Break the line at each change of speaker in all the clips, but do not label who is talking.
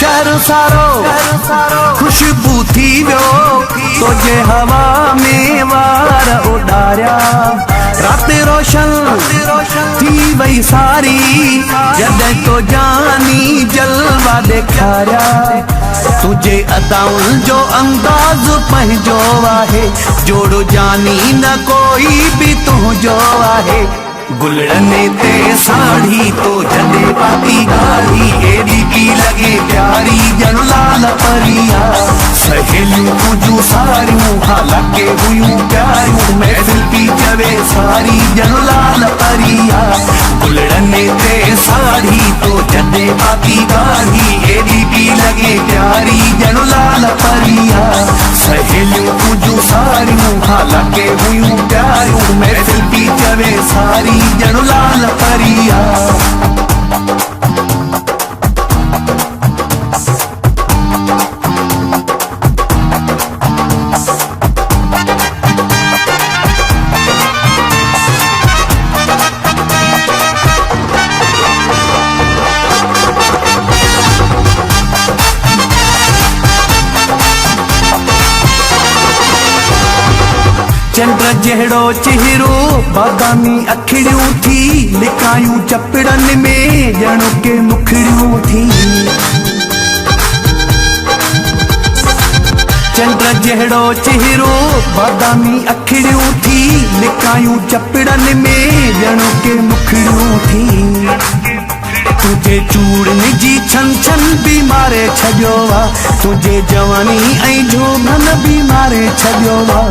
शहर सारो खुशबू थी वियो, तुझे हवा में वार उडारिया। रात रोशन थी वई सारी, जॾहिं तो जानी जलवा ॾेखारिया। तुझे अदाउनि जो अंदाज़ पंहिंजो आहे, जोड़ो जानी न कोई भी तुंहिंजो आहे। गुलड़ने ते साड़ी तो जॾहिं पाती गाड़ी, एड़ी की लगे प्यारी ॼण लाल परिया। सहेलियूं तुझूं सारियूं हालाके हुयूं प्यारियूं, महफ़िल पई चवे सारी ॼण लाल परिया। गुलड़ने ते साड़ी तो जॾहिं पाती गाड़ी, एड़ी की लगे प्यारी ॼण लाल परिया। सहेलियूं तुझूं सारियूं हालाके हुयूं प्यारियूं, महफ़िल पई चवे सारी ॼण लाल परिया। चंद्र जहिड़ो चेहरो बादामी अखिड़ियूं थी, लिकायूं चपड़नि में ॼण के मुखड़ियूं थी। चंद्र जहिड़ो चेहरो बादामी अखिड़ियूं थी, लिकायूं चपड़नि में ॼण के मुखड़ियूं थी। तुझे चूड़नि जी छन छन भी मारे छॾियो आ, तुझे जवानी ऐं जोगन भी मारे छॾियो आ।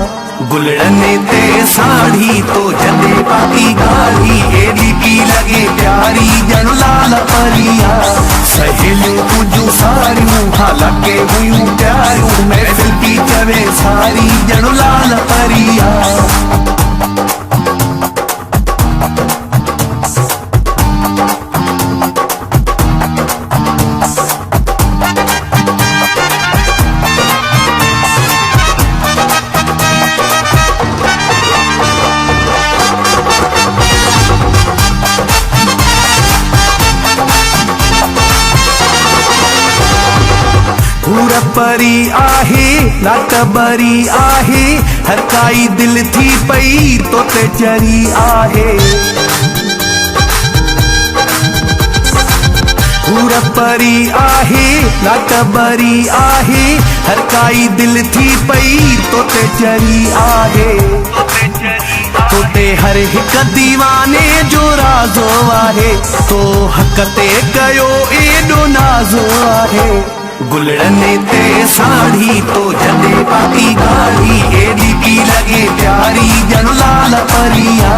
गुलड़ने ते साड़ी तो जॾहिं पाती गाड़ी, एड़ी की लगे प्यारी ॼण लाल परिया। सहेलियूं तुझूं सारियूं हालाके हुयूं प्यारियूं, महफ़िल पई चवे सारी ॼण लाल परिया। हूर परी आहे लाट बरी आहे, हर काई दिल थी पई तो ते चरी आहे। हूर परी आहे लाट बरी आहे, हर काई दिल थी पई तो ते चरी आहे। तोते हर हिक दीवाने जो राज़ो आहे, तो हक ते कयो एॾो नाज़ो आहे। गुलड़ने ते साड़ी तो जॾहिं पाती गाड़ी, एड़ी की लगे प्यारी ॼण लाल परिया।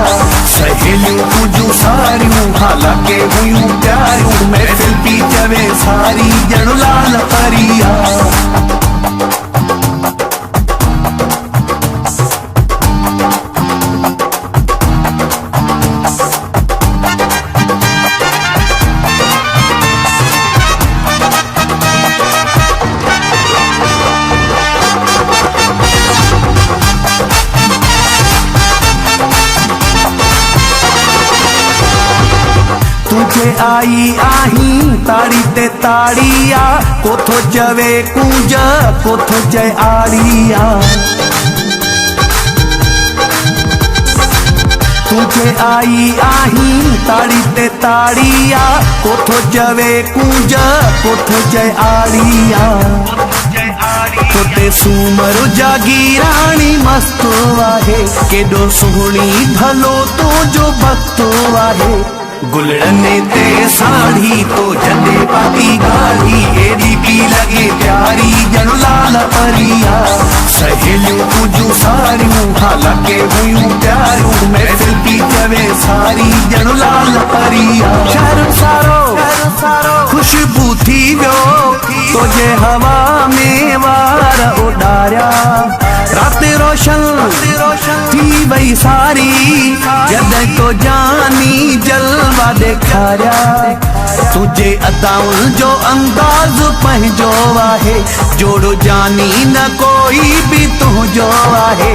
सहेलियूं तुझूं सारियूं हालाके हुयूं प्यारियूं, महफ़िल पई चवे सारी ॼण लाल परिया। तुझे आई आहीं ताड़ी ते ताड़िया, कोथो जवे कूंज कोथो जय आड़िया। तुझे आई आहीं ताड़ी ते ताड़िया, कोथो जवे कूंज कोथो जय आड़िया। तोते सूमर जागी रानी मस्तो आहे, केॾो सुहिणी भलो तो जो भक्तो आहे। गुलड़ने ते साड़ी तो जॾहिं पाती गाड़ी, एड़ी की लगे प्यारी ॼण लाल परिया। सहेलियूं तुझूं सारियूं हालाके हुयूं प्यारियूं, महफ़िल पई चवे सारी ॼण लाल परिया। शहर सारो खुशबू थी वियो, तुझे हवा में वार उडारिया। रात रोशन थी वई सारी, जॾहिं तो जानी जलवा ॾेखारिया। तुझे अदाउनि जो अंदाज़ पंहिंजो आहे, जोड़ो जानी न कोई भी तुंहिंजो आहे।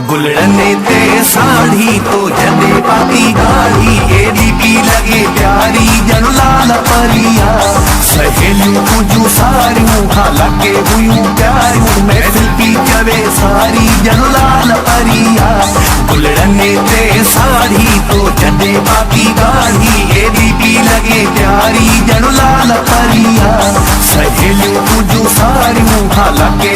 गुलड़ने ते साड़ी तो जॾहिं पाती गाड़ी, एड़ी की लगे प्यारी ॼण लाल परिया। सहेलियूं तुझूं सारियूं हालांकि हुयूं प्यारियूं महफिल पी चवे सारी ॼण लाल परिया गुलड़ने ते साड़ी तो जॾे बाकी गाड़ी एडी भी लगे प्यारी ॼण लाल परिया सहेलियूं तुझूं सारियूं हालांकि